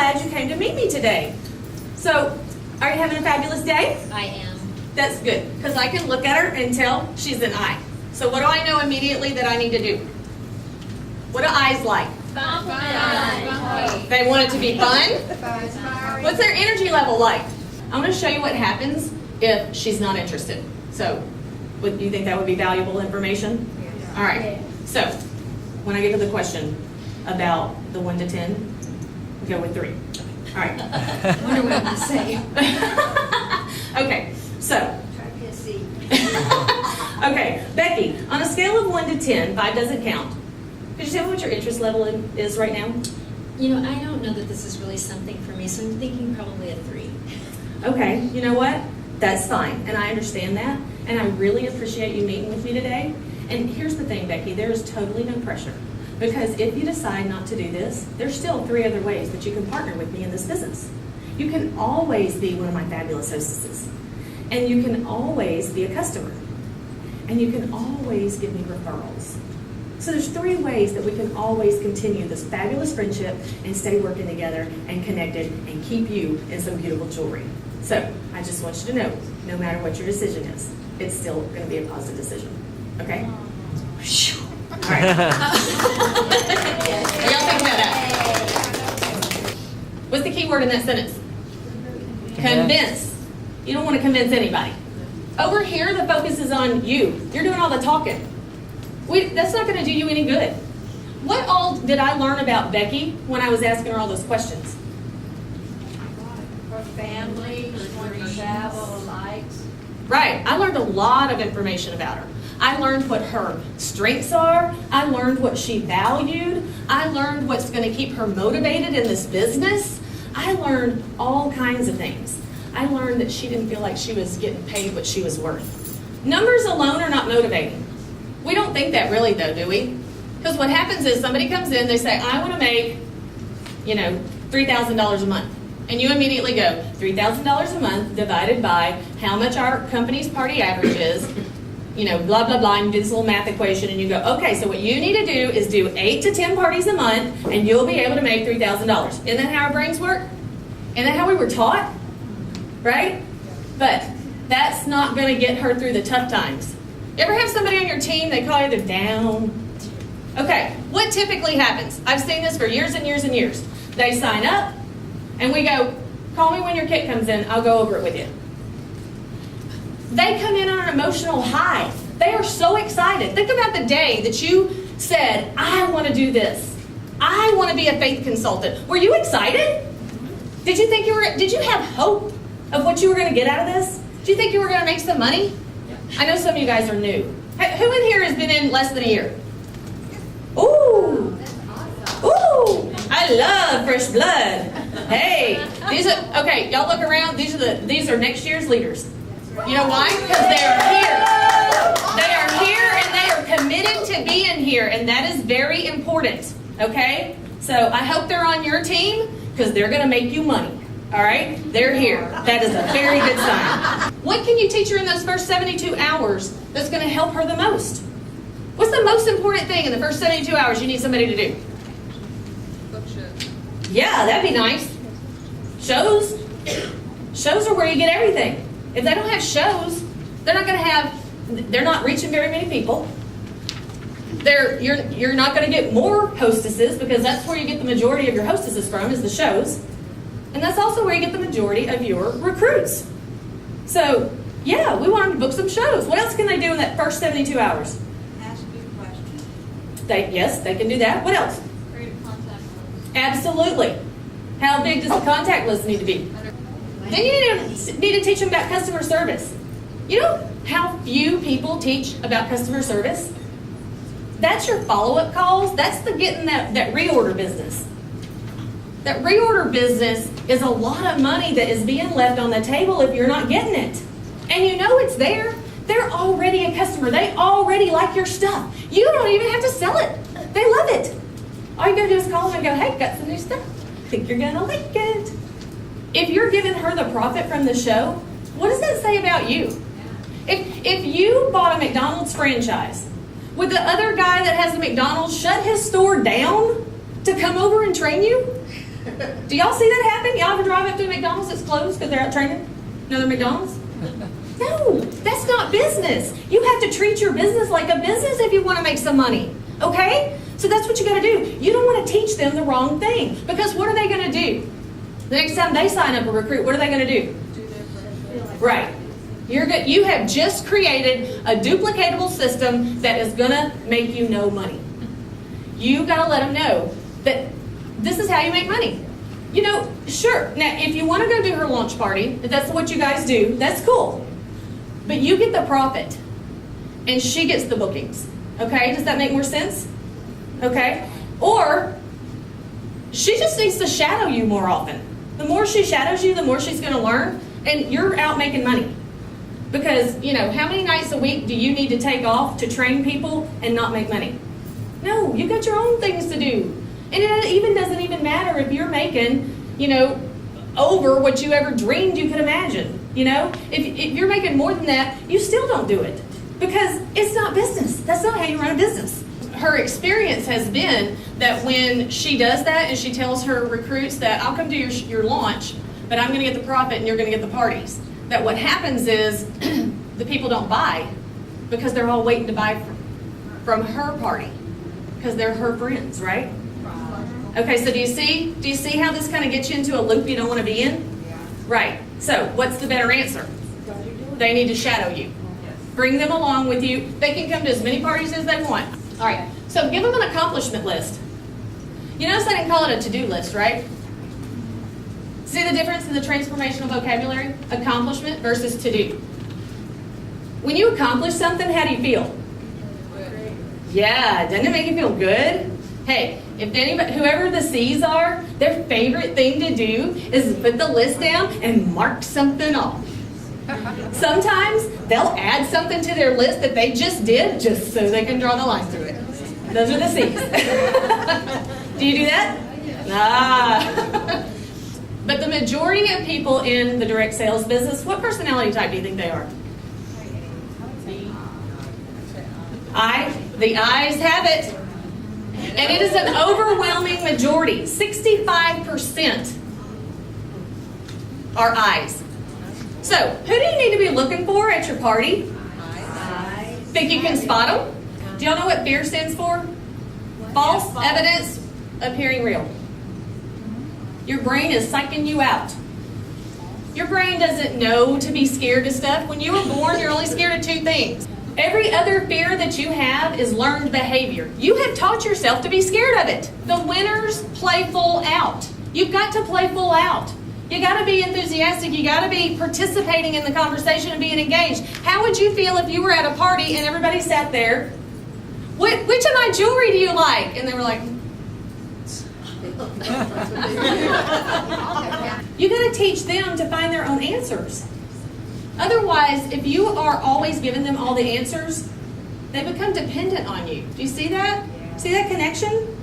glad you came to meet me today. So, are you having a fabulous day? I am. That's good, because I can look at her and tell she's an I. So what do I know immediately that I need to do? What do I's like? Fun. They want it to be fun? What's their energy level like? I'm going to show you what happens if she's not interested. So, do you think that would be valuable information? All right. So, when I get to the question about the 1 to 10, we go with 3. All right. I wonder what I'm going to say. Okay. So. Okay, Becky, on a scale of 1 to 10, 5 doesn't count. Could you tell me what your interest level is right now? You know, I don't know that this is really something for me, so I'm thinking probably a 3. Okay, you know what? That's fine, and I understand that, and I really appreciate you meeting with me today. And here's the thing, Becky, there is totally no pressure. Because if you decide not to do this, there's still 3 other ways that you can partner with me in this business. You can always be one of my fabulous hostesses. And you can always be a customer. And you can always give me referrals. So there's 3 ways that we can always continue this fabulous friendship and stay working together and connected and keep you in some beautiful jewelry. So I just want you to know, no matter what your decision is, it's still going to be a positive decision. Okay? All right. Y'all think about that. What's the key word in that sentence? Convince. You don't want to convince anybody. Over here, the focus is on you. You're doing all the talking. That's not going to do you any good. What all did I learn about Becky when I was asking her all those questions? Her family, her travel, likes. Right. I learned a lot of information about her. I learned what her strengths are. I learned what she valued. I learned what's going to keep her motivated in this business. I learned all kinds of things. I learned that she didn't feel like she was getting paid what she was worth. Numbers alone are not motivating. We don't think that really though, do we? Because what happens is somebody comes in, they say, I want to make, $3,000 a month. And you immediately go, $3,000 a month divided by how much our company's party average is, blah, blah, blah, and you do this little math equation, and you go, okay, so what you need to do is do 8 to 10 parties a month, and you'll be able to make $3,000. Isn't that how our brains work? Isn't that how we were taught? Right? But that's not going to get her through the tough times. You ever have somebody on your team, they call you they're down? Okay, what typically happens? I've seen this for years and years and years. They sign up, and we go, call me when your kit comes in, I'll go over it with you. They come in on an emotional high. They are so excited. Think about the day that you said, I want to do this. I want to be a faith consultant. Were you excited? Did you have hope of what you were going to get out of this? Do you think you were going to make some money? I know some of you guys are new. Who in here has been in less than a year? Ooh. Ooh. I love fresh blood. Hey, okay, y'all look around. These are next year's leaders. You know why? Because they are here. They are here and they are committed to being here, and that is very important. Okay? So I hope they're on your team because they're going to make you money. All right? They're here. That is a very good sign. What can you teach her in those first 72 hours that's going to help her the most? What's the most important thing in the first 72 hours you need somebody to do? Book shows. Yeah, that'd be nice. Shows. Shows are where you get everything. If they don't have shows, they're not reaching very many people. You're not going to get more hostesses because that's where you get the majority of your hostesses from is the shows. And that's also where you get the majority of your recruits. So, yeah, we want them to book some shows. What else can they do in that first 72 hours? Ask you questions. Yes, they can do that. What else? Create a contact list. Absolutely. How big does the contact list need to be? Then you need to teach them about customer service. You know how few people teach about customer service? That's your follow-up calls. That's the getting that reorder business. That reorder business is a lot of money that is being left on the table if you're not getting it. And you know it's there. They're already a customer. They already like your stuff. You don't even have to sell it. They love it. All you gotta do is call them and go, hey, got some new stuff. Think you're gonna like it. If you're giving her the profit from the show, what does that say about you? If you bought a McDonald's franchise, would the other guy that has the McDonald's shut his store down to come over and train you? Do y'all see that happen? Y'all ever drive up to a McDonald's that's closed because they're out training another McDonald's? No, that's not business. You have to treat your business like a business if you want to make some money, okay? So that's what you got to do. You don't want to teach them the wrong thing, because what are they going to do? The next time they sign up a recruit, what are they going to do? Right. You have just created a duplicatable system that is going to make you no money. You got to let them know that this is how you make money. You know, sure. Now, if you want to go do her launch party, if that's what you guys do, that's cool. But you get the profit, and she gets the bookings. Okay? Does that make more sense? Okay? Or she just needs to shadow you more often. The more she shadows you, the more she's going to learn, and you're out making money. Because, you know, how many nights a week do you need to take off to train people and not make money? No, you've got your own things to do. And it even doesn't even matter if you're making, you know, over what you ever dreamed you could imagine. You know, if you're making more than that, you still don't do it, because it's not business. That's not how you run a business. Her experience has been that when she does that and she tells her recruits that I'll come to your launch, but I'm going to get the profit and you're going to get the parties, that what happens is the people don't buy because they're all waiting to buy from her party because they're her friends, right? Okay, so do you see how this kind of gets you into a loop you don't want to be in? Yeah. Right. So what's the better answer? They need to shadow you. Bring them along with you. They can come to as many parties as they want. All right. So give them an accomplishment list. You notice I didn't call it a to-do list, right? See the difference in the transformational vocabulary? Accomplishment versus to-do. When you accomplish something, how do you feel? Yeah, doesn't it make you feel good? Hey, if anybody, whoever the C's are, their favorite thing to do is put the list down and mark something off. Sometimes they'll add something to their list that they just did just so they can draw the line through it. Those are the C's. Do you do that? Ah. But the majority of people in the direct sales business, what personality type do you think they are? The I's have it. And it is an overwhelming majority. 65% are I's. So, who do you need to be looking for at your party? Think you can spot them? Do y'all know what FEAR stands for? False evidence appearing real. Your brain is psyching you out. Your brain doesn't know to be scared of stuff. When you were born, you're only scared of two things. Every other fear that you have is learned behavior. You have taught yourself to be scared of it. The winners play full out. You've got to play full out. You got to be enthusiastic. You got to be participating in the conversation and being engaged. How would you feel if you were at a party and everybody sat there? Which of my jewelry do you like? And they were like, you got to teach them to find their own answers. Otherwise, if you are always giving them all the answers, they become dependent on you. Do you see that? See that connection?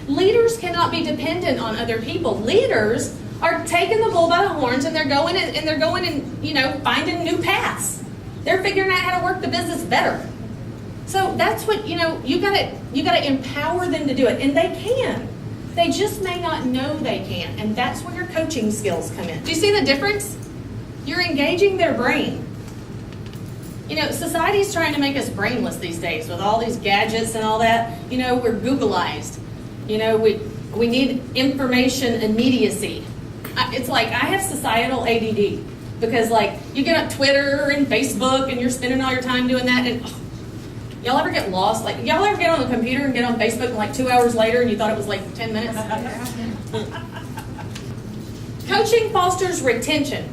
Leaders cannot be dependent on other people. Leaders are taking the bull by the horns, and they're going and you know, finding new paths. They're figuring out how to work the business better. So that's what, you know, you gotta empower them to do it, and they can. They just may not know they can, and that's where your coaching skills come in. Do you see the difference? You're engaging their brain. You know, society's trying to make us brainless these days with all these gadgets and all that. You know, we're Googleized. You know, we need information immediacy. It's like I have societal ADD because, like, you get on Twitter and Facebook and you're spending all your time doing that, and y'all ever get lost? Like, y'all ever get on the computer and get on Facebook and like 2 hours later and you thought it was like 10 minutes? Coaching fosters retention.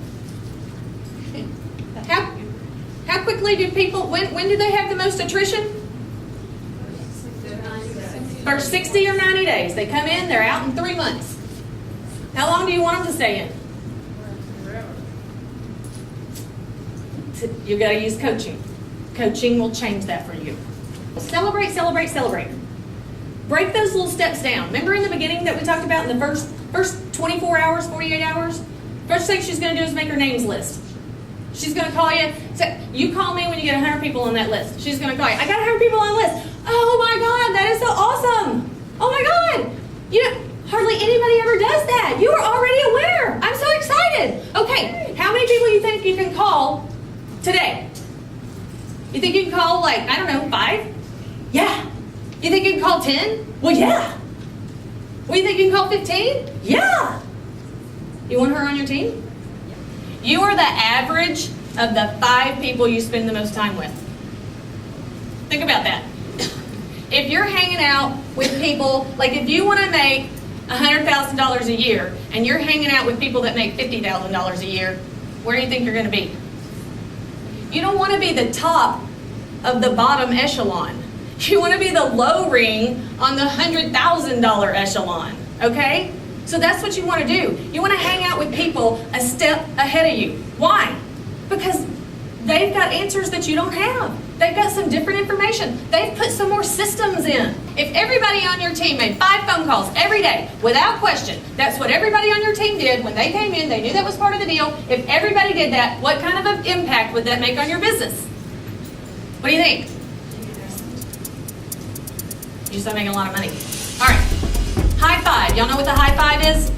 How quickly do people, when do they have the most attrition? First 60 or 90 days. They come in, they're out in 3 months. How long do you want them to stay in? You got to use coaching. Coaching will change that for you. Celebrate, celebrate, celebrate. Break those little steps down. Remember in the beginning that we talked about in the first 24 hours, 48 hours? First thing she's going to do is make her names list. She's going to call you. You call me when you get 100 people on that list. She's going to call you. I got 100 people on the list. Oh my God, that is so awesome. Oh my God. You know, Hardly anybody ever does that. You are already aware. I'm so excited. Okay, how many people you think you can call today? You think you can call, like, I don't know, 5? Yeah. You think you can call 10? Well, yeah. Well, you think you can call 15? Yeah. You want her on your team? You are the average of the 5 people you spend the most time with. Think about that. If you're hanging out with people, like if you want to make $100,000 a year and you're hanging out with people that make $50,000 a year, where do you think you're going to be? You don't want to be the top of the bottom echelon. You want to be the low ring on the $100,000 echelon, okay? So that's what you want to do. You want to hang out with people a step ahead of you. Why? Because they've got answers that you don't have. They've got some different information. They've put some more systems in. If everybody on your team made 5 phone calls every day, without question, that's what everybody on your team did when they came in, they knew that was part of the deal. If everybody did that, what kind of an impact would that make on your business? What do you think? You start making a lot of money. All right, high five. Y'all know what the high five is?